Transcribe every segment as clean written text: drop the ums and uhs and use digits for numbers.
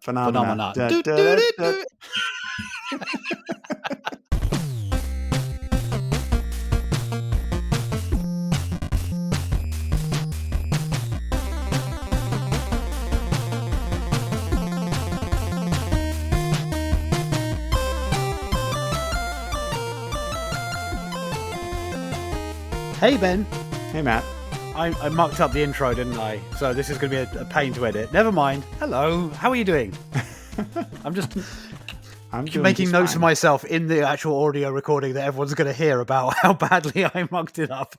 Phenomena. Da, Do, da, do, da, do, da. do. Hey, Ben. Hey, Matt. I mucked up the intro, didn't I? So this is going to be a pain to edit. Never mind. Hello. How are you doing? I'm doing making just notes fine. of myself in the actual audio recording that everyone's going to hear about how badly I mucked it up.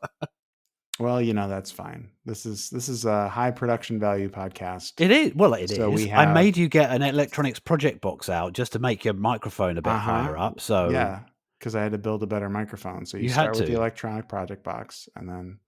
Well, that's fine. This is a high production value podcast. It is. Well, it So is. we I have- made you get an electronics project box out just to make your microphone a bit higher up. So yeah, because I had to build a better microphone. So you You start had with the to. electronic project box, and then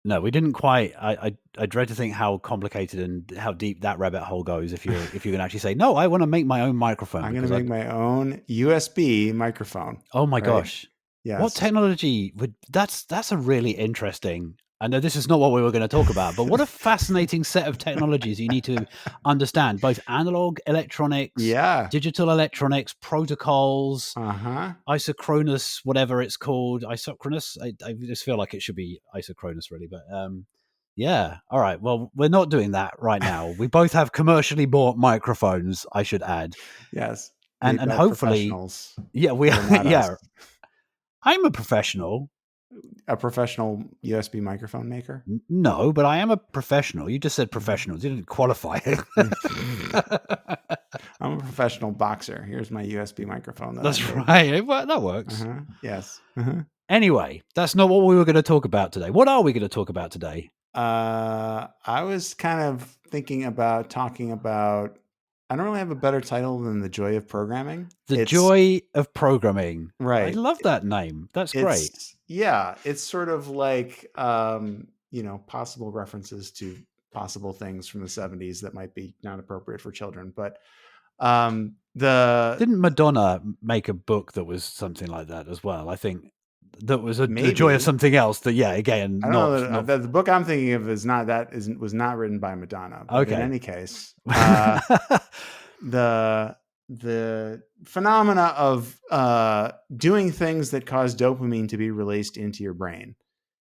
No, we didn't quite. I dread to think how complicated and how deep that rabbit hole goes if you can actually say, no, I want to make my own microphone. I'm going to make my own USB microphone. Oh my right? gosh. Yes. What technology would that's a really interesting. I know this is not what we were going to talk about, but what a fascinating set of technologies you need to understand, both analog electronics, Yeah. digital electronics, protocols, Uh-huh. isochronous, whatever it's called. Isochronous. I just feel like it should be isochronous really, but yeah. All right. Well, we're not doing that right now. We both have commercially bought microphones, I should add. Yes. And Made by hopefully professionals. yeah, we They're not yeah. us. I'm a professional. A professional USB microphone maker? No, but I am a professional. You just said professionals. You didn't qualify it. I'm a professional boxer. Here's my USB microphone. That's right. Well, that works. Uh-huh. Yes. Uh-huh. Anyway, that's not what we were going to talk about today. What are we going to talk about today? I was kind of thinking about talking about, I don't really have a better title than The Joy of Programming. The Joy of Programming. Right. I love that name. That's great. Yeah. It's sort of like, possible references to possible things from the 70s that might be not appropriate for children. But Didn't Madonna make a book that was something like that as well? I think that was The Joy of something else. That again, I don't know. The book I'm thinking of was not written by Madonna. But Okay. In any case, the phenomena of doing things that cause dopamine to be released into your brain,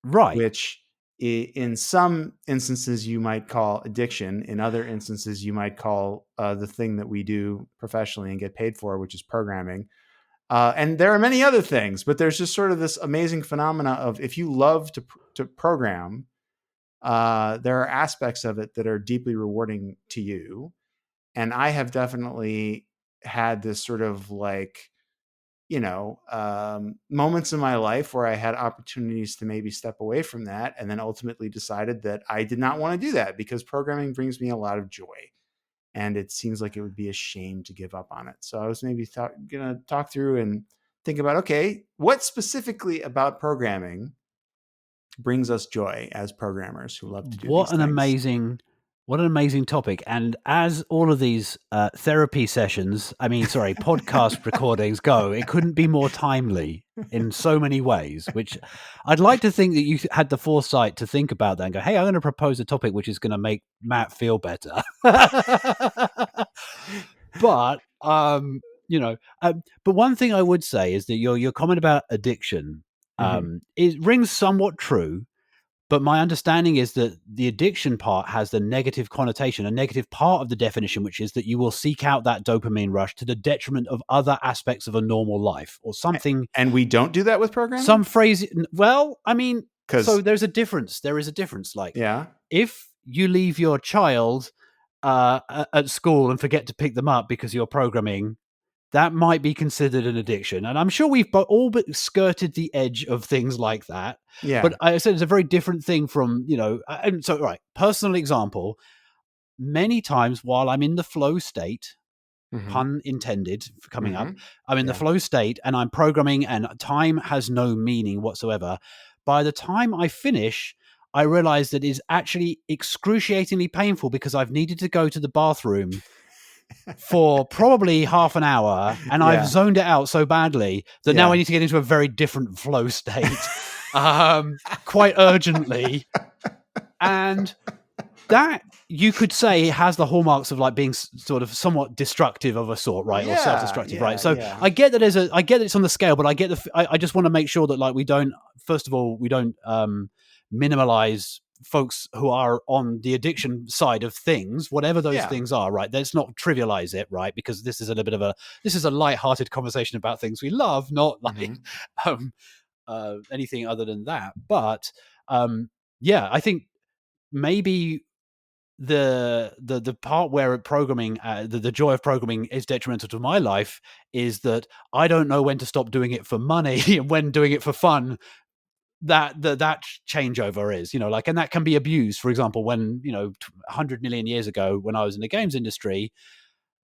right? Which in some instances you might call addiction. In other instances you might call the thing that we do professionally and get paid for, which is programming. And there are many other things, but there's just sort of this amazing phenomena of, if you love to program, there are aspects of it that are deeply rewarding to you. And I have definitely had this sort of moments in my life where I had opportunities to maybe step away from that, and then ultimately decided that I did not want to do that because programming brings me a lot of joy. And it seems like it would be a shame to give up on it. So I was maybe going to talk through and think about, okay, what specifically about programming brings us joy as programmers who love to do What these an things? What an amazing topic. And as all of these podcast recordings go, it couldn't be more timely in so many ways, which I'd like to think that you had the foresight to think about that and go, hey, I'm going to propose a topic which is going to make Matt feel better. But, but one thing I would say is that your comment about addiction, it rings somewhat true. But my understanding is that the addiction part has the negative connotation, a negative part of the definition, which is that you will seek out that dopamine rush to the detriment of other aspects of a normal life or something. And we don't do that with programming? Some phrase. Well, I mean, so there's a difference. There is a difference. Like, if you leave your child at school and forget to pick them up because you're programming, that might be considered an addiction. And I'm sure we've all but skirted the edge of things like that. Yeah. But I said it's a very different thing from, and so, right, personal example, many times while I'm in the flow state, pun intended for coming up, I'm in the flow state and I'm programming and time has no meaning whatsoever. By the time I finish, I realize that it's actually excruciatingly painful because I've needed to go to the bathroom for probably half an hour, and I've zoned it out so badly that now I need to get into a very different flow state quite urgently. And that you could say has the hallmarks of like being sort of somewhat destructive of a sort, right? Or self-destructive, right? So I get that I get it's on the scale, but I just want to make sure that like we don't, first of all, we don't minimalize folks who are on the addiction side of things, whatever those things are, right? Let's not trivialize it, right? Because this is this is a light-hearted conversation about things we love, not like anything other than that. But yeah, I think maybe the part where programming the joy of programming is detrimental to my life is that I don't know when to stop doing it for money and when doing it for fun. That changeover is, like, and that can be abused. For example, when 100 million years ago, when I was in the games industry,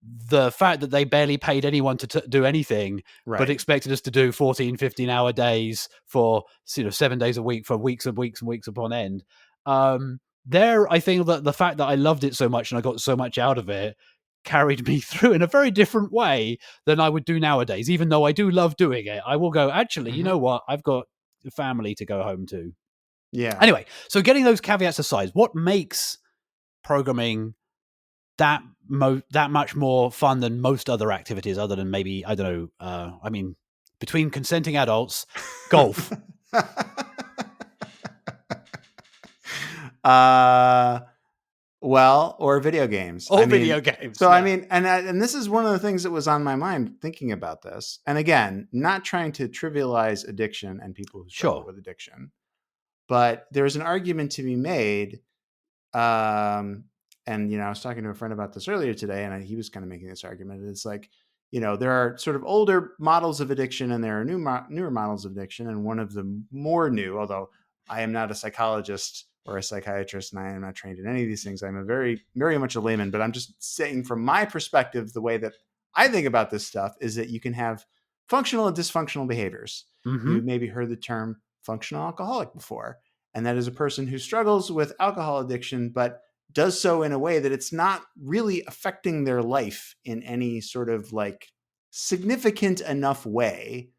the fact that they barely paid anyone to do anything, but expected us to do 14, 15-hour days for 7 days a week for weeks and weeks and weeks upon end. I think that the fact that I loved it so much and I got so much out of it carried me through in a very different way than I would do nowadays. Even though I do love doing it, I will go, actually, you know what? I've got a family to go home to. Yeah. Anyway, so getting those caveats aside, what makes programming that much more fun than most other activities, other than maybe, I don't know, I mean, between consenting adults, golf? Well, or video games. Video games. So, yeah. I mean, and this is one of the things that was on my mind thinking about this. And again, not trying to trivialize addiction and people who struggle with addiction, but there's an argument to be made. And, I was talking to a friend about this earlier today, and he was kind of making this argument. It's like, there are sort of older models of addiction and there are newer models of addiction. And one of the more new, although I am not a psychologist or a psychiatrist, and I am not trained in any of these things. I'm a very, very much a layman, but I'm just saying from my perspective, the way that I think about this stuff is that you can have functional and dysfunctional behaviors. Mm-hmm. You've maybe heard the term functional alcoholic before. And that is a person who struggles with alcohol addiction, but does so in a way that it's not really affecting their life in any sort of like significant enough way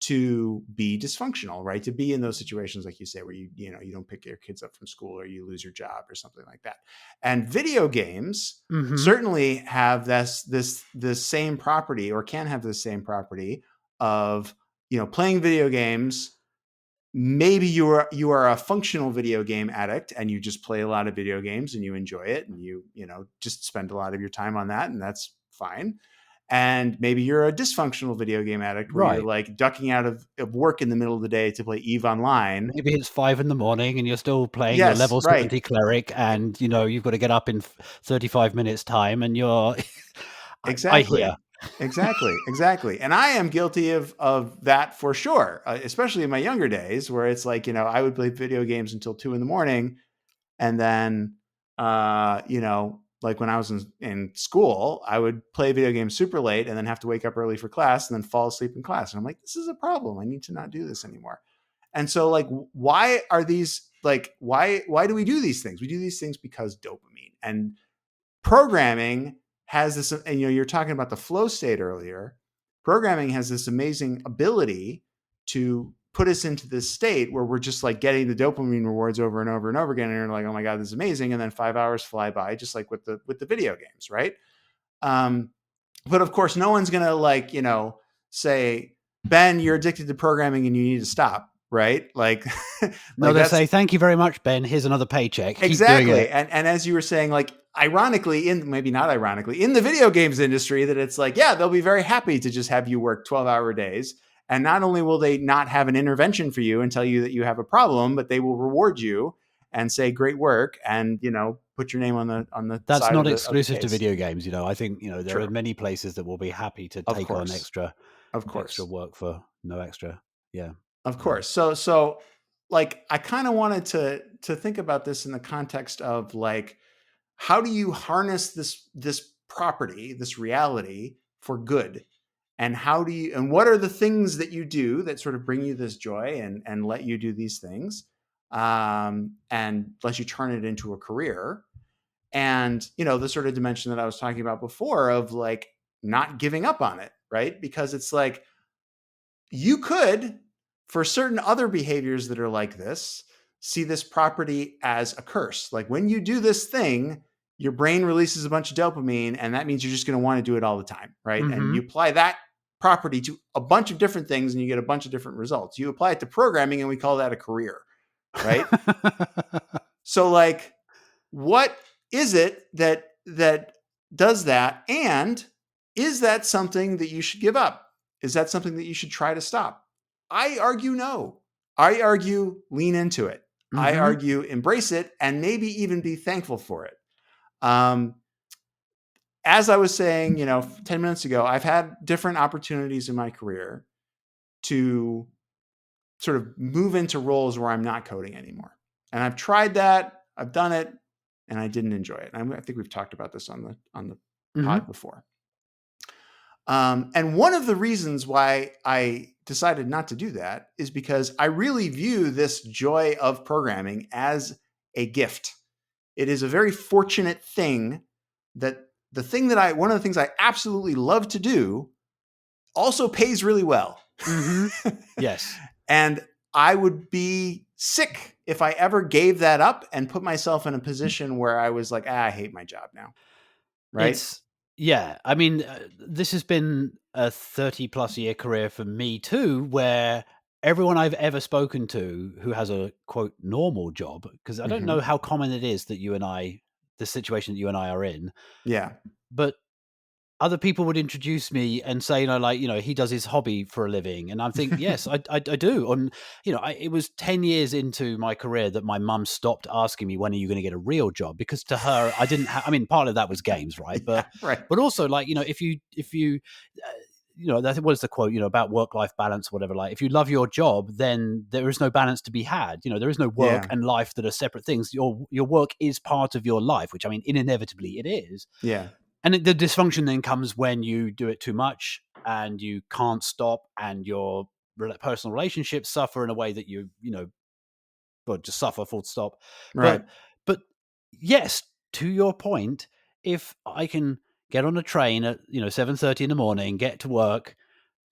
to be dysfunctional, right? To be in those situations, like you say, where you don't pick your kids up from school or you lose your job or something like that. And video games certainly have this same property, or can have the same property of, playing video games. Maybe you are a functional video game addict and you just play a lot of video games and you enjoy it and you just spend a lot of your time on that, and that's fine. And maybe you're a dysfunctional video game addict where you're like ducking out of work in the middle of the day to play EVE Online. Maybe it's 5 a.m. and you're still playing your level 70 cleric, and you've got to get up in 35 minutes time, and you're exactly. I hear. Exactly. And I am guilty of that for sure, especially in my younger days, where it's like, I would play video games until 2 a.m. And then, like when I was in school, I would play video games super late and then have to wake up early for class and then fall asleep in class. And I'm like, this is a problem. I need to not do this anymore. And so like, why are these like, why do we do these things? We do these things because dopamine and programming has this, and you're talking about the flow state earlier. Programming has this amazing ability to put us into this state where we're just like getting the dopamine rewards over and over and over again. And you're like, oh my God, this is amazing. And then 5 hours fly by, just like with the video games. Right. But of course, no one's going to say, Ben, you're addicted to programming and you need to stop. Right. Like, no, they say, thank you very much, Ben. Here's another paycheck. Exactly. And as you were saying, like, ironically, maybe not ironically, in the video games industry, that it's like, yeah, they'll be very happy to just have you work 12-hour days. And not only will they not have an intervention for you and tell you that you have a problem, but they will reward you and say, great work. And, put your name on the That's side not of exclusive the to video games. I think, there are many places that will be happy to take on extra work for no extra. Yeah. Of course. So like, I kind of wanted to think about this in the context of like, how do you harness this property, this reality for good? And and what are the things that you do that sort of bring you this joy and let you do these things, and let you turn it into a career? And, the sort of dimension that I was talking about before of like not giving up on it, right? Because it's like, you could, for certain other behaviors that are like this, see this property as a curse. Like when you do this thing, your brain releases a bunch of dopamine, and that means you're just going to want to do it all the time, right? Mm-hmm. And you apply that property to a bunch of different things and you get a bunch of different results. You apply it to programming and we call that a career, right? So like, what is it that does that? And is that something that you should give up? Is that something that you should try to stop? I argue no. I argue lean into it. Mm-hmm. I argue embrace it and maybe even be thankful for it. As I was saying, 10 minutes ago, I've had different opportunities in my career to sort of move into roles where I'm not coding anymore. And I've tried that. I've done it. And I didn't enjoy it. I think we've talked about this on the mm-hmm. pod before. And one of the reasons why I decided not to do that is because I really view this joy of programming as a gift. It is a very fortunate thing that one of the things I absolutely love to do also pays really well. Mm-hmm. Yes. And I would be sick if I ever gave that up and put myself in a position where I was like, I hate my job now. Right? I mean, this has been a 30+ year career for me too, where everyone I've ever spoken to who has a quote normal job, because I don't know how common it is that the situation that you and I are in. Yeah. But other people would introduce me and say, he does his hobby for a living. And I'm thinking, yes, I do. And, it was 10 years into my career that my mum stopped asking me, when are you going to get a real job? Because to her, I didn't have, part of that was games, right? But, right. But also if you, what is the quote, about work-life balance or whatever, like if you love your job, then there is no balance to be had. There is no work and life that are separate things. Your work is part of your life, which inevitably it is. Yeah. And the dysfunction then comes when you do it too much and you can't stop, and your personal relationships suffer in a way that just suffer, full stop. Right. But yes, to your point, if I can get on a train at 7:30 in the morning, get to work,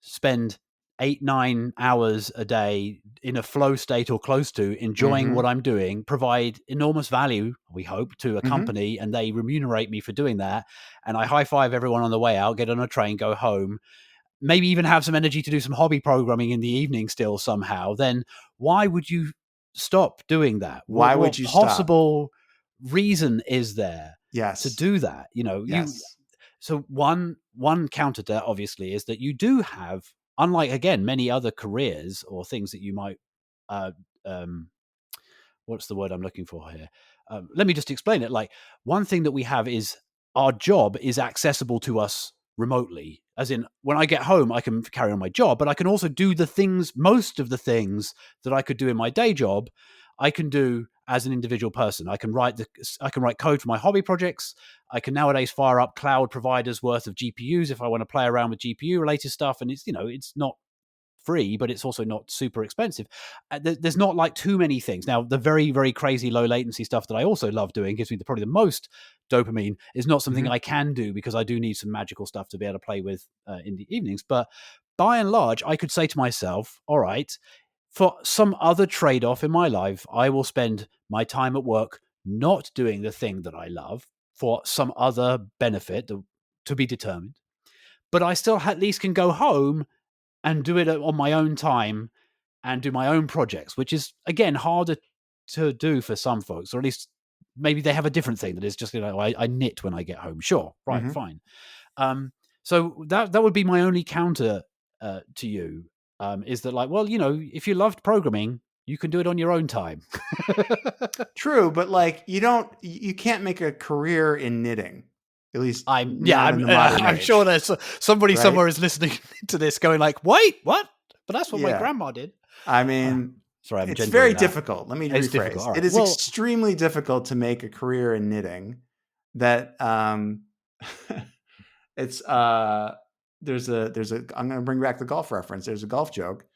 spend 8-9 hours a day in a flow state or close to, enjoying what I'm doing, provide enormous value, we hope, to a company, and they remunerate me for doing that, and I high five everyone on the way out, get on a train, go home, maybe even have some energy to do some hobby programming in the evening still somehow, then why would you stop doing that? Why would you possible reason is there to do that? So one counter to that, obviously, is that you do have, unlike, again, many other careers or things that you might, what's the word I'm looking for here? Let me just explain it. Like, one thing that we have is our job is accessible to us remotely. As in, when I get home, I can carry on my job, but I can also do most of the things that I could do in my day job, I can do as an individual person. I can write code for my hobby projects. I can nowadays fire up cloud providers worth of GPUs if I want to play around with GPU related stuff. And it's not free, but it's also not super expensive. There's not like too many things. Now, the very, very crazy low latency stuff that I also love doing, gives me probably the most dopamine, is not something I can do because I do need some magical stuff to be able to play with in the evenings. But by and large, I could say to myself, all right, for some other trade-off in my life, I will spend my time at work not doing the thing that I love for some other benefit to be determined. But I still at least can go home and do it on my own time and do my own projects, which is, again, harder to do for some folks, or at least maybe they have a different thing that is just, I knit when I get home. Sure. Right. Fine. So that would be my only counter to you, is that, like, well, if you loved programming, you can do it on your own time. True. But like, you can't make a career in knitting. At least I'm sure there's somebody somewhere is listening to this going like, wait, what? But that's what my grandma did. Sorry, it's very difficult. Let me rephrase. Right. It is extremely difficult to make a career in knitting. That it's there's a I'm going to bring back the golf reference. There's a golf joke.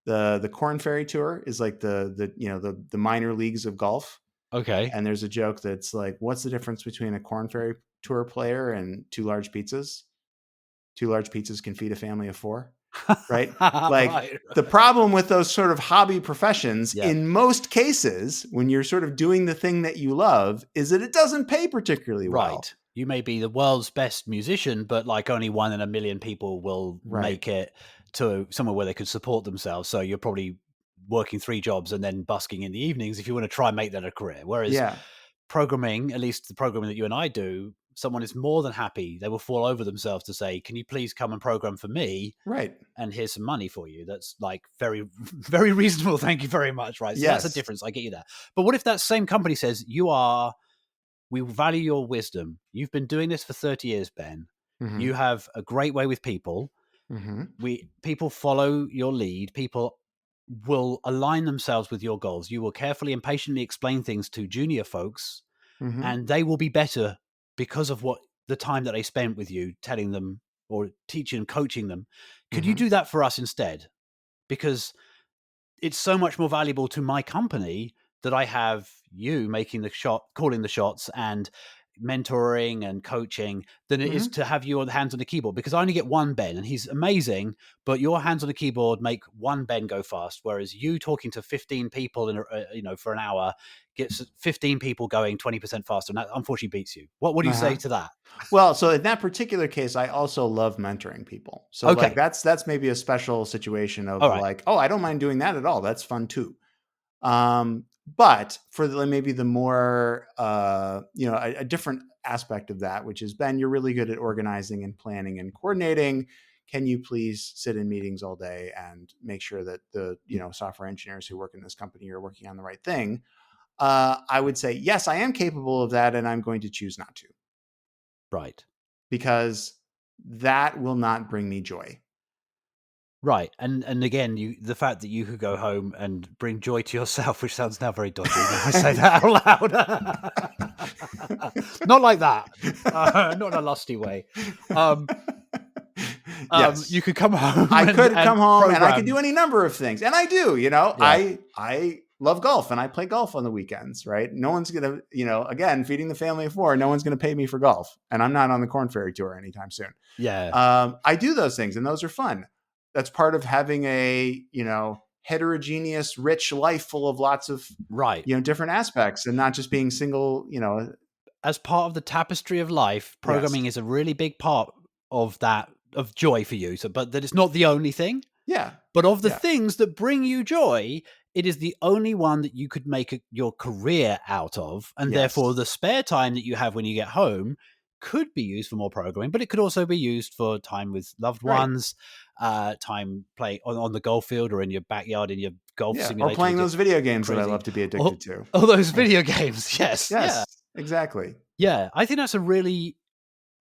The Corn Ferry Tour is like the minor leagues of golf. Okay. And there's a joke that's like, what's the difference between a Corn Ferry Tour player and 2 large pizzas? 2 large pizzas can feed a family of 4. right? Like the problem with those sort of hobby professions, in most cases, when you're sort of doing the thing that you love, is that it doesn't pay particularly well. You may be the world's best musician, but like only 1 in a million people will make it to somewhere where they could support themselves. So you're probably working 3 jobs and then busking in the evenings if you want to try and make that a career. Whereas programming, at least the programming that you and I do, someone is more than happy. They will fall over themselves to say, can you please come and program for me? Right. And here's some money for you. That's like very, very reasonable. Thank you very much. Right. So that's a difference. I get you that. But what if that same company says, we value your wisdom. You've been doing this for 30 years, Ben. You have a great way with people. People follow your lead. People will align themselves with your goals. You will carefully and patiently explain things to junior folks, and they will be better because of the time that they spent with you, telling them or teaching and coaching them. Could you do that for us instead? Because it's so much more valuable to my company that I have you calling the shots and mentoring and coaching than it is to have your hands on the keyboard, because I only get one Ben and he's amazing, but your hands on the keyboard make one Ben go fast. Whereas you talking to 15 people for an hour gets 15 people going 20% faster. And that unfortunately beats you. What do you say to that? Well, so in that particular case, I also love mentoring people. So like that's maybe a special situation of like, I don't mind doing that at all. That's fun too. But for maybe the more, a different aspect of that, which is, Ben, you're really good at organizing and planning and coordinating. Can you please sit in meetings all day and make sure that the, software engineers who work in this company are working on the right thing? I would say, yes, I am capable of that. And I'm going to choose not to. Right. Because that will not bring me joy. Right. And again, the fact that you could go home and bring joy to yourself, which sounds now very dodgy when I say that out loud. Not like that. Not in a lusty way. Yes. You could come home. I could come home and I could do any number of things. And I do, I love golf and I play golf on the weekends, right? No one's going to, again, feeding the family of 4, no one's going to pay me for golf. And I'm not on the Corn Ferry Tour anytime soon. Yeah. I do those things and those are fun. That's part of having a, heterogeneous, rich life full of lots of, different aspects and not just being single, As part of the tapestry of life, programming is a really big part of that, of joy for you. So, but that it's not the only thing. Yeah. But of the things that bring you joy, it is the only one that you could make your career out of. And therefore the spare time that you have when you get home could be used for more programming, but it could also be used for time with loved ones, time playing on the golf field or in your backyard in your golf simulator. Or playing those video games that I love to be addicted to. All those video games. Yes. Exactly. Yeah. I think that's a really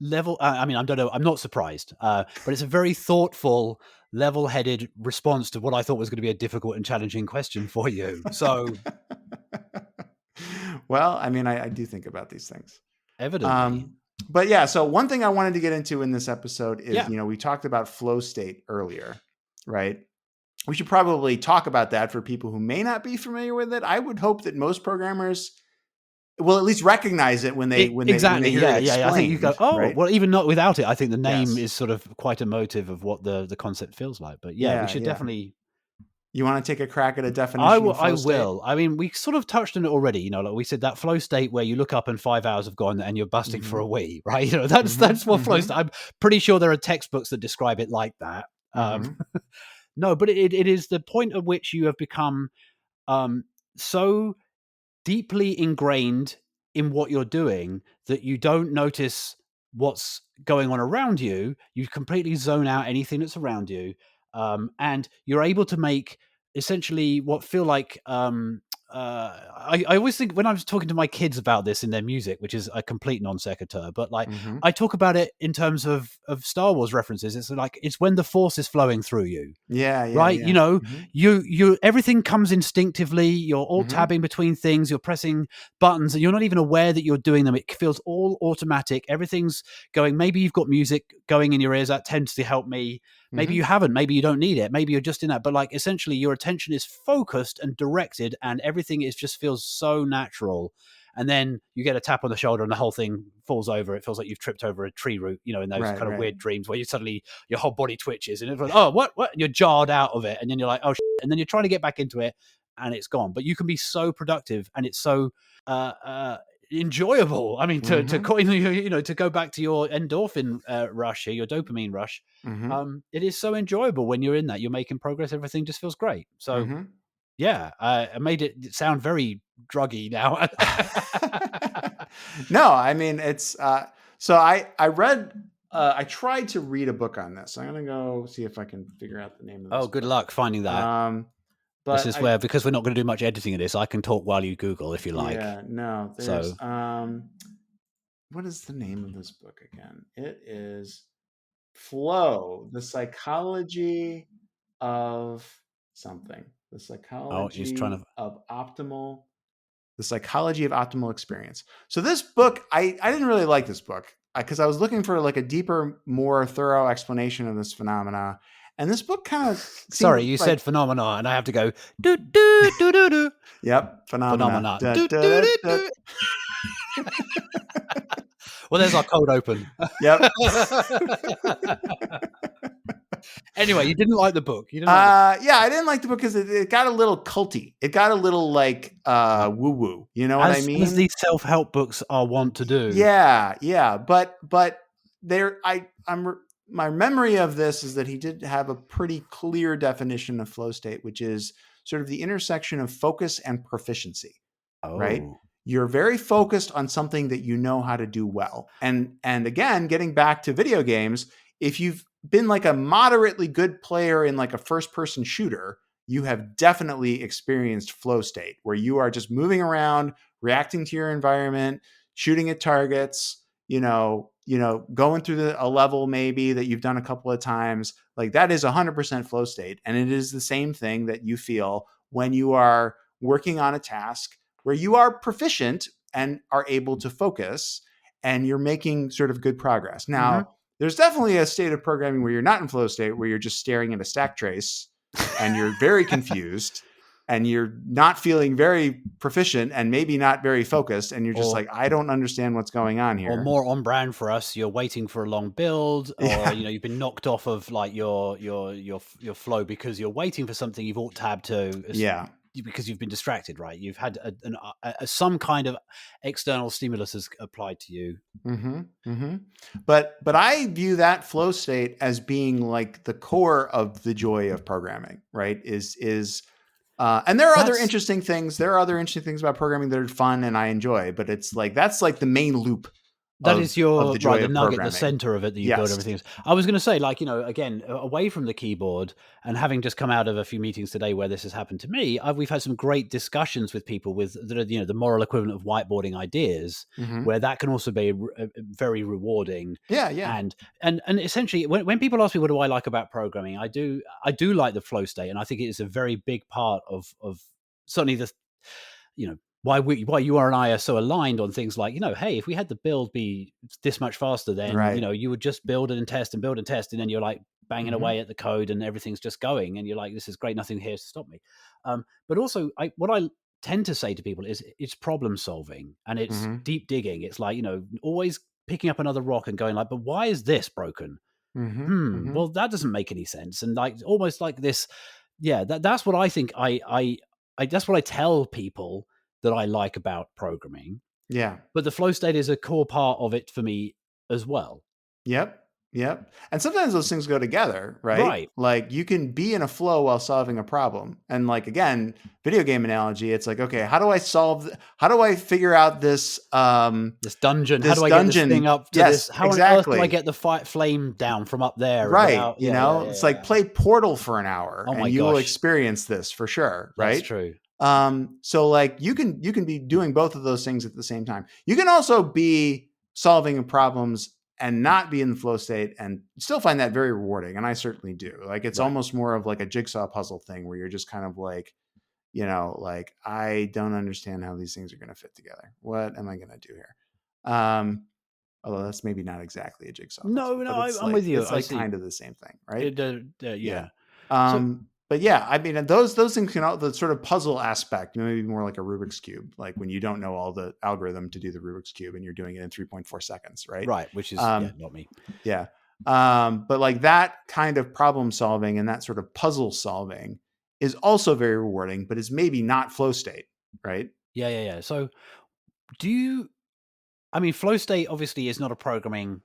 level. I don't know. I'm not surprised, but it's a very thoughtful, level-headed response to what I thought was going to be a difficult and challenging question for you. So, well, I do think about these things. Evidently. But yeah, so one thing I wanted to get into in this episode is, we talked about flow state earlier, right? We should probably talk about that for people who may not be familiar with it. I would hope that most programmers will at least recognize it when they hear it explained, I think you go, right? Well, even not without it, I think the name is sort of quite emotive of what the concept feels like. But we should definitely. You want to take a crack at a definition? I will. I mean, we sort of touched on it already. Like we said, that flow state where you look up and 5 hours have gone and you're busting for a wee, right? That's what flow state. I'm pretty sure there are textbooks that describe it like that. No, but it is the point at which you have become so deeply ingrained in what you're doing that you don't notice what's going on around you. You completely zone out anything that's around you. And you're able to make essentially what feel like I always think when I was talking to my kids about this in their music, which is a complete non sequitur, but like I talk about it in terms of Star Wars references. It's like it's when the Force is flowing through you. Right. Yeah. You everything comes instinctively. You're alt tabbing between things. You're pressing buttons, and you're not even aware that you're doing them. It feels all automatic. Everything's going. Maybe you've got music going in your ears. That tends to help me. Maybe you haven't. Maybe you don't need it. Maybe you're just in that. But like essentially, your attention is focused and directed, and everything just feels so natural. and then you get a tap on the shoulder and the whole thing falls over. It feels like you've tripped over a tree root, in those kind of weird dreams where you suddenly, your whole body twitches and it's like, oh, what? And you're jarred out of it. And then you're like, oh, shit. And then you're trying to get back into it and it's gone. But you can be so productive and it's so enjoyable. I mean, to go back to your endorphin rush here, your dopamine rush. It is so enjoyable when you're in that. You're making progress. Everything just feels great. So yeah, I made it sound very druggy now. No, I mean, it's so I read I tried to read a book on this. I'm gonna go see if I can figure out the name of this. Oh, good luck finding that. But this is where, because we're not going to do much editing of this, I can talk while you Google if you like. Yeah, no, there's what is the name of this book again? It is Flow, the psychology of something. The psychology of optimal experience. So this book, I didn't really like this book because I was looking for like a deeper, more thorough explanation of this phenomena. And this book kind of sorry, you said phenomena, and I have to go do do do do do. Yep, phenomena. Well, there's our cold open. Yep. Anyway, you didn't like the book. Yeah, I didn't like the book because it got a little culty. It got a little like woo woo. You know what I mean? As these self-help books are wont to do. Yeah. But my memory of this is that he did have a pretty clear definition of flow state, which is sort of the intersection of focus and proficiency. Right? You're very focused on something that you know how to do well. And again, getting back to video games, if you've been like a moderately good player in like a first-person shooter, you have definitely experienced flow state where you are just moving around, reacting to your environment, shooting at targets, going through a level maybe that you've done a couple of times. Like that is 100% flow state. And it is the same thing that you feel when you are working on a task where you are proficient and are able to focus and you're making sort of good progress. Now, there's definitely a state of programming where you're not in flow state, where you're just staring at a stack trace and you're very confused and you're not feeling very proficient and maybe not very focused. And you're just like, I don't understand what's going on here. Or more on brand for us, you're waiting for a long build or, you've been knocked off of like your flow because you're waiting for something you've alt-tabbed to. Yeah. Because you've been distracted, right? You've had some kind of external stimulus has applied to you. But I view that flow state as being like the core of the joy of programming, right? And there are other interesting things. There are other interesting things about programming that are fun and I enjoy, but it's like that's like the main loop. That is the joy the nugget, the center of it that you build everything. I was going to say, like, again, away from the keyboard and having just come out of a few meetings today where this has happened to me, we've had some great discussions with people that are, the moral equivalent of whiteboarding ideas, where that can also be very rewarding. Yeah. And essentially, when people ask me what do I like about programming, I do like the flow state, and I think it is a very big part of certainly the, why you and I are so aligned on things like, hey, if we had the build be this much faster, then, you would just build and test, and then you're like banging away at the code and everything's just going. And you're like, this is great. Nothing here to stop me. But also what I tend to say to people is it's problem solving and it's deep digging. It's like, always picking up another rock and going like, but why is this broken? Well, that doesn't make any sense. And like, almost like this. Yeah, that's what I think. That's what I tell people that I like about programming. Yeah. But the flow state is a core part of it for me as well. Yep. And sometimes those things go together, right? Like you can be in a flow while solving a problem. And like, again, video game analogy, it's like, okay, how do I figure out this dungeon? How do I get this thing up to this? How on earth do I get the flame down from up there? Right. It's like play Portal for an hour and you will experience this for sure. Right. That's true. So like you can be doing both of those things at the same time. You can also be solving problems and not be in the flow state and still find that very rewarding. And I certainly do. Like, it's almost more of like a jigsaw puzzle thing where you're just kind of like, like, I don't understand how these things are going to fit together. What am I going to do here? Although that's maybe not exactly a jigsaw puzzle. No, I'm with you. It's like kind of the same thing, right? Yeah. But but yeah, I mean, those things can all, the sort of puzzle aspect, maybe more like a Rubik's cube, like when you don't know all the algorithm to do the Rubik's cube and you're doing it in 3.4 seconds, right? Right, which is not me. Yeah. But like that kind of problem solving and that sort of puzzle solving is also very rewarding, but is maybe not flow state, right? Yeah. So flow state obviously is not a programming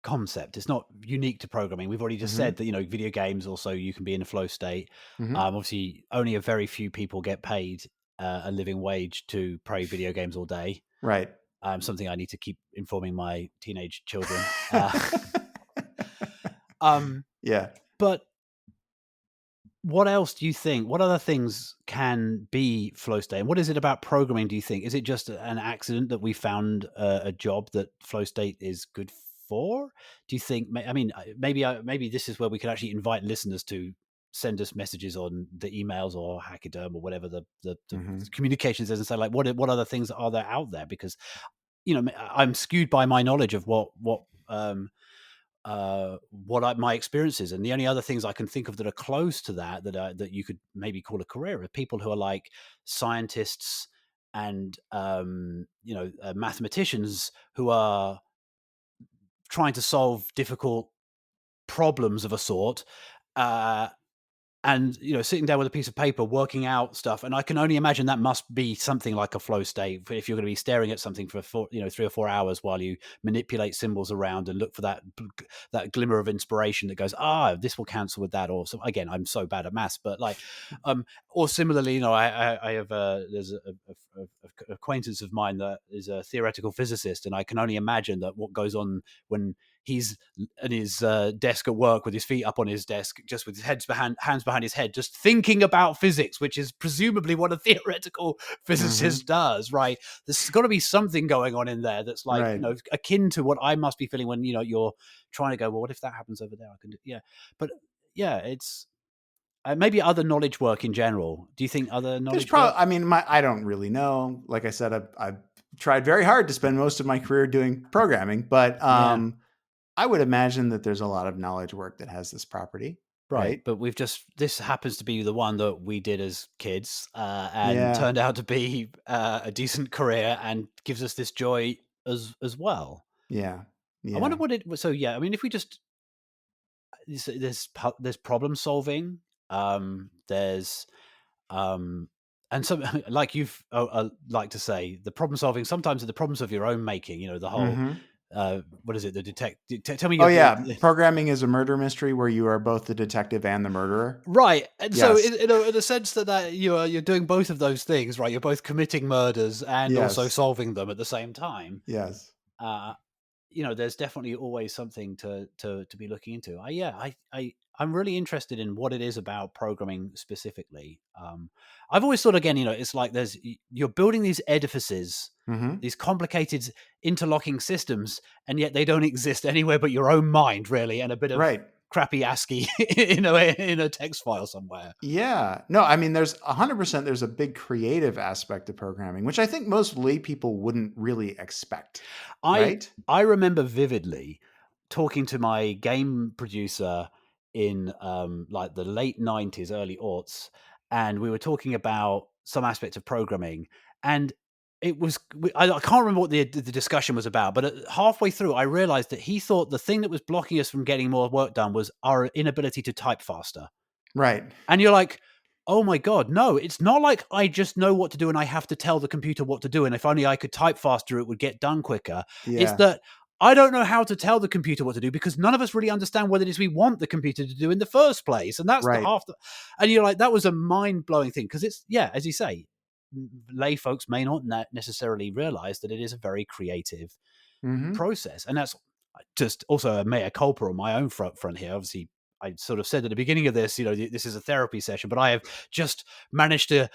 concept. It's not unique to programming. We've already just said that, video games also, you can be in a flow state. Obviously only a very few people get paid a living wage to play video games all day. Right. Something I need to keep informing my teenage children. Yeah. But what else do you think? What other things can be flow state? And what is it about programming, do you think? Is it just an accident that we found a job that flow state is good for? Do you think, maybe this is where we could actually invite listeners to send us messages on the emails or Hackaderm or whatever the communications is, and say, like, what other things are there out there? Because, I'm skewed by my knowledge of what my experiences, and the only other things I can think of that are close to that you could maybe call a career are people who are like scientists and mathematicians who are trying to solve difficult problems of a sort, and sitting down with a piece of paper working out stuff. And I can only imagine that must be something like a flow state if you're going to be staring at something for 3 or 4 hours while you manipulate symbols around and look for that glimmer of inspiration that goes, this will cancel with that. Or so, again, I'm so bad at maths, but like or similarly, I have there's a acquaintance of mine that is a theoretical physicist, and I can only imagine that what goes on when he's at his desk at work with his feet up on his desk, just with his hands behind his head, just thinking about physics, which is presumably what a theoretical physicist does, right? There's got to be something going on in there that's like, right. Akin to what I must be feeling when, you're trying to go, well, what if that happens over there? I can do, yeah. But yeah, it's maybe other knowledge work in general. Do you think other knowledge work? I mean, I don't really know. Like I said, I've tried very hard to spend most of my career doing programming, but I would imagine that there's a lot of knowledge work that has this property. Right. But this happens to be the one that we did as kids, and turned out to be a decent career and gives us this joy as well. Yeah. I wonder what it was. So yeah, I mean, if we just, there's problem solving, there's and so, like you've like to say, the problem solving sometimes are the problems of your own making. The whole what is it? The tell me. Programming is a murder mystery where you are both the detective and the murderer. Right, and so in a sense that you're doing both of those things, right? You're both committing murders and also solving them at the same time. Yes. There's definitely always something to be looking into. I'm really interested in what it is about programming specifically. I've always thought, again, it's like you're building these edifices, these complicated interlocking systems, and yet they don't exist anywhere but your own mind, really, and a bit of crappy ASCII in a text file somewhere. Yeah. No, I mean, there's 100%, there's a big creative aspect to programming, which I think most lay people wouldn't really expect. Right? I remember vividly talking to my game producer in like the late 90s, early aughts, and we were talking about some aspect of programming, and it was, I can't remember what the discussion was about, but halfway through I realized that he thought the thing that was blocking us from getting more work done was our inability to type faster. Right. And you're like, oh my God, no, it's not like I just know what to do and I have to tell the computer what to do, and if only I could type faster, it would get done quicker. Yeah. It's that I don't know how to tell the computer what to do because none of us really understand what it is we want the computer to do in the first place. And that's and you're like, that was a mind-blowing thing. Because it's, as you say, lay folks may not necessarily realize that it is a very creative process. And that's just also a mea culpa on my own front here. Obviously, I sort of said at the beginning of this, this is a therapy session, but I have just managed to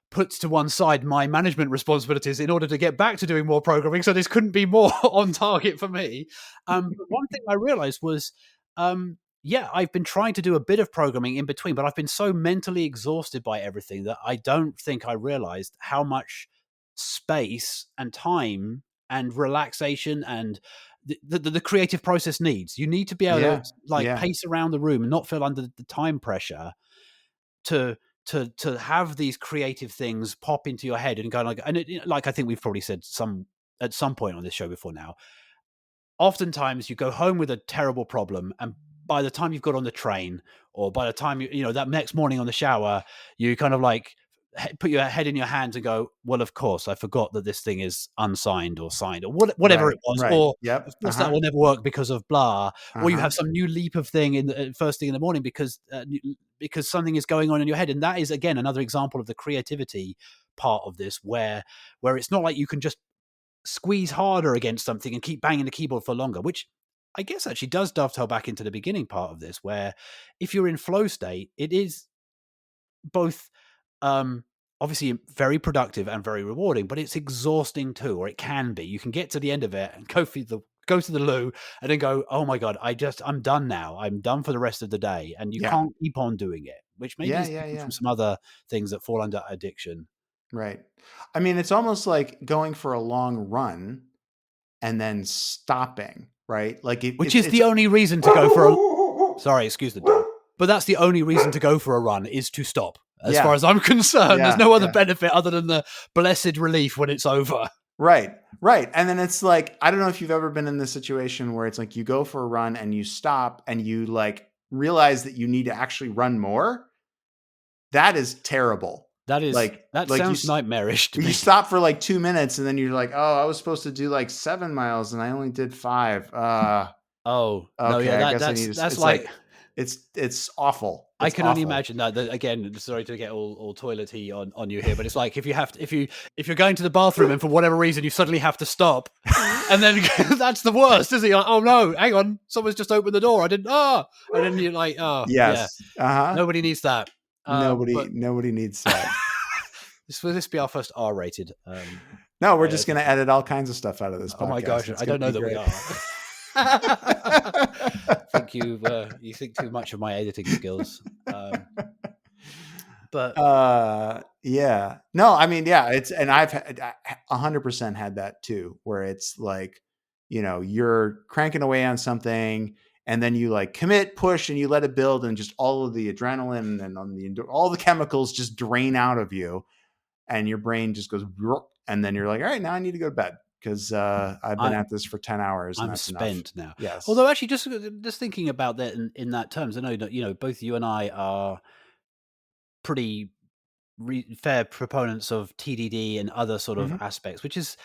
put to one side my management responsibilities in order to get back to doing more programming. So this couldn't be more on target for me. But one thing I realized was, I've been trying to do a bit of programming in between, but I've been so mentally exhausted by everything that I don't think I realized how much space and time and relaxation and the creative process needs. You need to be able to pace around the room and not feel under the time pressure to have these creative things pop into your head and go like, and like I think we've probably said at some point on this show before now. Oftentimes you go home with a terrible problem, and by the time you've got on the train, or by the time you know that next morning on the shower, you kind of like put your head in your hands and go, well, of course, I forgot that this thing is unsigned or signed or whatever it was. Or of course that will never work because of blah. Or you have some new leap of thing in the first thing in the morning because something is going on in your head. And that is, again, another example of the creativity part of this, where it's not like you can just squeeze harder against something and keep banging the keyboard for longer, which I guess actually does dovetail back into the beginning part of this, where if you're in flow state, it is both obviously very productive and very rewarding, but it's exhausting too, or it can be. You can get to the end of it and go to the loo and then go, oh my God, I'm done now. I'm done for the rest of the day. And you can't keep on doing it, which maybe is different from some other things that fall under addiction. Right. I mean, it's almost like going for a long run and then stopping, right? Like which is the only reason to go for a sorry, excuse the dog. But that's the only reason to go for a run, is to stop. As far as I'm concerned, there's no other benefit other than the blessed relief when it's over. Right. And then it's like, I don't know if you've ever been in this situation where it's like you go for a run and you stop and you like realize that you need to actually run more. That is terrible. That sounds nightmarish to me. You stop for like 2 minutes and then you're like, oh, I was supposed to do like 7 miles and I only did 5. Okay. No, yeah, that's like it's awful. I can only imagine that. Again, sorry to get all toilety on you here, but it's like if you're going to the bathroom and for whatever reason you suddenly have to stop, and then that's the worst, isn't it? Like, oh no, hang on, someone's just opened the door. I didn't. And then you're like, oh yes, nobody needs that. Nobody needs that. Will this be our first R-rated? No, we're just going to edit all kinds of stuff out of this podcast. Oh my gosh, I don't know that we are. Think you think too much of my editing skills. But no, I mean, it's, and I've 100% had that too, where it's like, you know, you're cranking away on something and then you like commit, push, and you let it build, and just all of the adrenaline and all the chemicals just drain out of you, and your brain just goes, and then you're like, all right, now I need to go to bed because I've been at this for 10 hours. And I'm spent enough. now. Yes. Although actually, just thinking about that in that terms, I know that, you know, both you and I are pretty fair proponents of TDD and other sort of aspects, which is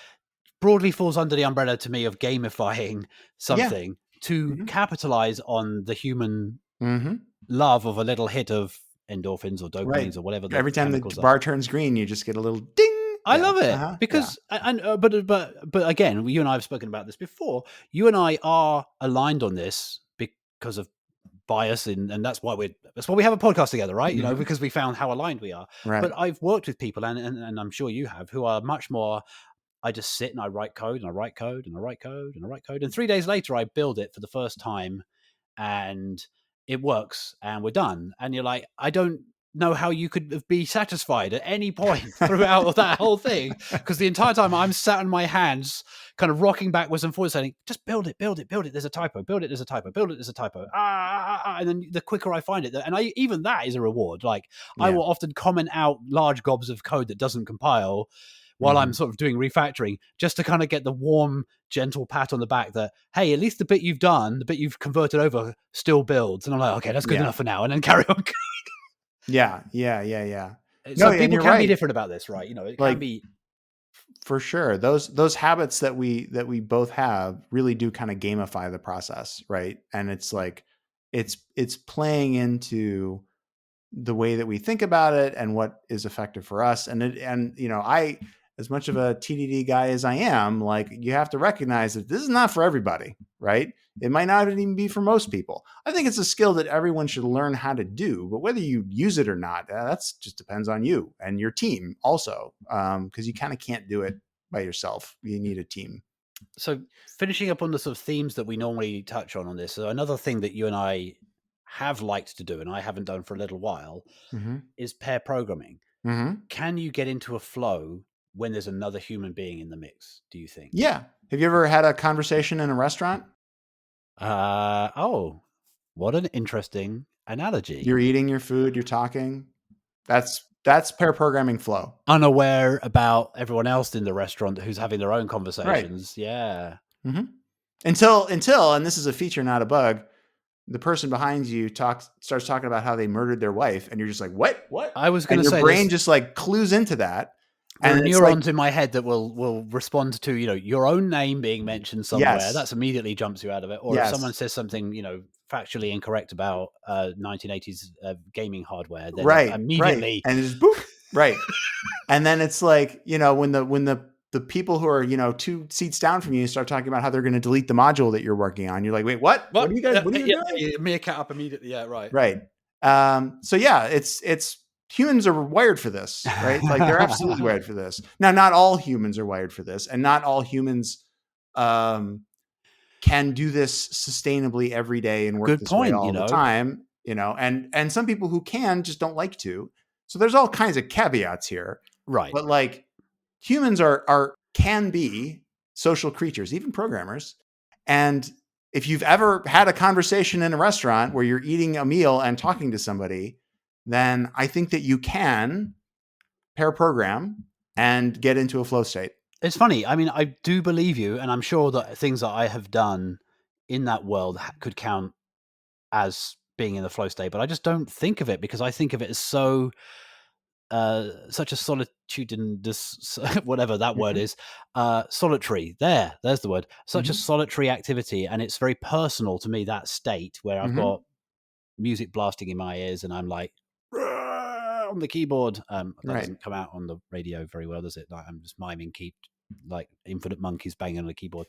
broadly falls under the umbrella to me of gamifying something to capitalize on the human love of a little hit of endorphins or dopamines or whatever. Every time the bar turns green, you just get a little ding. I love it because, but again, you and I have spoken about this before. You and I are aligned on this because of bias, and that's why we have a podcast together, right? You know, because we found how aligned we are. Right. But I've worked with people, and I'm sure you have, who are much more. I just sit and I write code and I write code and I write code and I write code, and 3 days later I build it for the first time, and it works, and we're done. And you're like, I don't know how you could be satisfied at any point throughout that whole thing, because the entire time I'm sat on my hands kind of rocking backwards and forwards saying, just build it, there's a typo, build it, there's a typo, build it, there's a typo, and then the quicker I find it, and even that is a reward. Like I will often comment out large gobs of code that doesn't compile while I'm sort of doing refactoring, just to kind of get the warm, gentle pat on the back that, hey, at least the bit you've done, the bit you've converted over still builds. And I'm like, okay, that's good enough for now, and then carry on. Yeah. So people can be different about this, right? You know, it can be for sure. Those habits that we both have really do kind of gamify the process, right? And it's like it's playing into the way that we think about it and what is effective for us. And you know, I, as much of a TDD guy as I am, like, you have to recognize that this is not for everybody, right? It might not even be for most people. I think it's a skill that everyone should learn how to do, but whether you use it or not, that's just depends on you and your team also, because you kind of can't do it by yourself. You need a team. So finishing up on the sort of themes that we normally touch on this, so another thing that you and I have liked to do, and I haven't done for a little while, is pair programming. Can you get into a flow when there's another human being in the mix, do you think? Yeah. Have you ever had a conversation in a restaurant? Oh, what an interesting analogy. You're eating your food, you're talking. That's pair programming flow. Unaware about everyone else in the restaurant who's having their own conversations. Right. Yeah. Mm-hmm. Until, and this is a feature, not a bug, the person behind you starts talking about how they murdered their wife, and you're just like, what? I was going to say, your brain just like clues into that. There are neurons in my head that will respond to, your own name being mentioned somewhere. Yes. That's immediately jumps you out of it. Or if someone says something, factually incorrect about 1980s gaming hardware, then immediately and it's boop, right. And then it's like, when the people who are, 2 seats down from you start talking about how they're going to delete the module that you're working on, you're like, wait, what? What are you guys? What are you doing? You meerkat up immediately. Yeah, right. Right. So yeah, it's humans are wired for this, right? Like they're absolutely wired for this. Now, not all humans are wired for this, and not all humans can do this sustainably every day and work this way all the time, and some people who can just don't like to. So there's all kinds of caveats here. Right. But like humans can be social creatures, even programmers. And if you've ever had a conversation in a restaurant where you're eating a meal and talking to somebody, then I think that you can pair program and get into a flow state. It's funny. I mean, I do believe you, and I'm sure that things that I have done in that world could count as being in the flow state, but I just don't think of it because I think of it as such a solitudinous, whatever that word is, solitary. There's the word. Such a solitary activity, and it's very personal to me, that state where I've got music blasting in my ears, and I'm like on the keyboard. That doesn't come out on the radio very well, does it? Like, I'm just miming like infinite monkeys banging on the keyboard.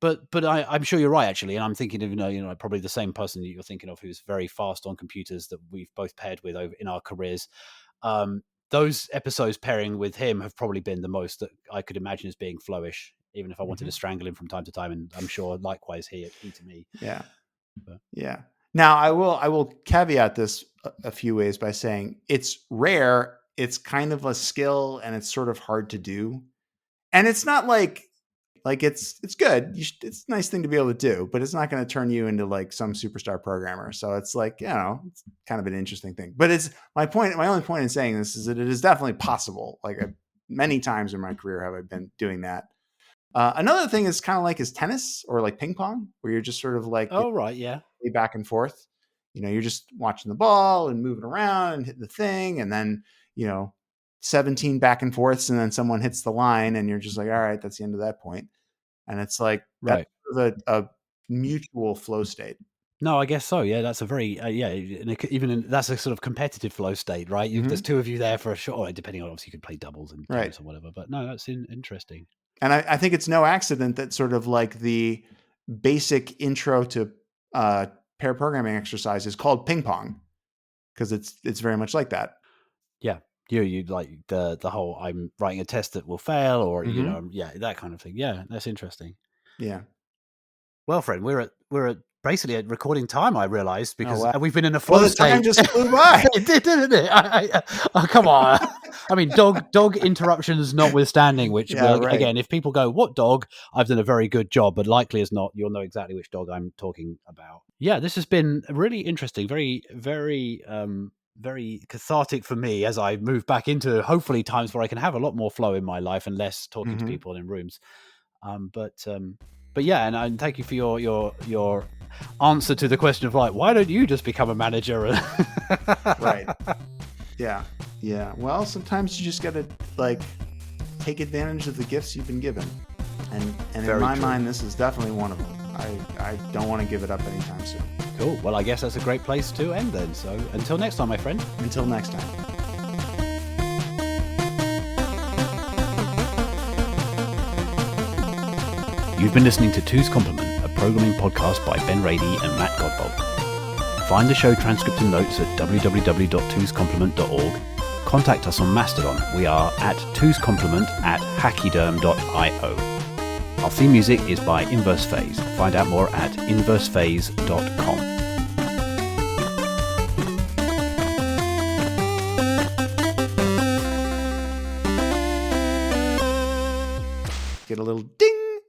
But I'm sure you're right, actually, and I'm thinking of probably the same person that you're thinking of who's very fast on computers that we've both paired with over in our careers. Those episodes pairing with him have probably been the most that I could imagine as being flowish, even if I wanted to strangle him from time to time, and I'm sure likewise he to me. Yeah. But. Yeah. Now I will caveat this a few ways by saying it's rare. It's kind of a skill, and it's sort of hard to do. And it's not like it's good. It's a nice thing to be able to do, but it's not going to turn you into like some superstar programmer. So it's like, it's kind of an interesting thing. But it's my only point in saying this is that it is definitely possible. Like many times in my career have I been doing that. Another thing is kind of like is tennis or like ping pong, where you're just sort of like, back and forth. You're just watching the ball and moving around and hitting the thing, and then 17 back and forths, and then someone hits the line, and you're just like, all right, that's the end of that point. And it's like that's sort of a mutual flow state. No, I guess so. Yeah, that's a very that's a sort of competitive flow state, right? There's 2 of you there for a shot, or depending on, obviously you could play doubles and games or whatever. But no, that's interesting. And I think it's no accident that sort of like the basic intro to pair programming exercise is called ping pong, because it's very much like that. Yeah. You like the whole I'm writing a test that will fail, or that kind of thing. Yeah, that's interesting. Yeah. Well, friend, we're at basically at recording time, I realized, because we've been in a flow state. The time just flew by. It did, didn't it? Oh, come on. I mean, dog interruptions notwithstanding, which again, if people go, what dog? I've done a very good job, but likely as not, you'll know exactly which dog I'm talking about. Yeah, this has been really interesting, very, very, very cathartic for me as I move back into hopefully times where I can have a lot more flow in my life and less talking to people in rooms. But yeah, and thank you for your answer to the question of like, why don't you just become a manager? Right. Yeah. Well, sometimes you just got to like take advantage of the gifts you've been given, and in my mind, this is definitely one of them. I don't want to give it up anytime soon. Cool. Well, I guess that's a great place to end then. So until next time, my friend. Until next time. You've been listening to Two's Complement, a programming podcast by Ben Rady and Matt Godbold. Find the show transcript and notes at www.twoscomplement.org. Contact us on Mastodon. We are at twoscomplement@hachyderm.io. Our theme music is by Inverse Phase. Find out more at inversephase.com. Get a little ding.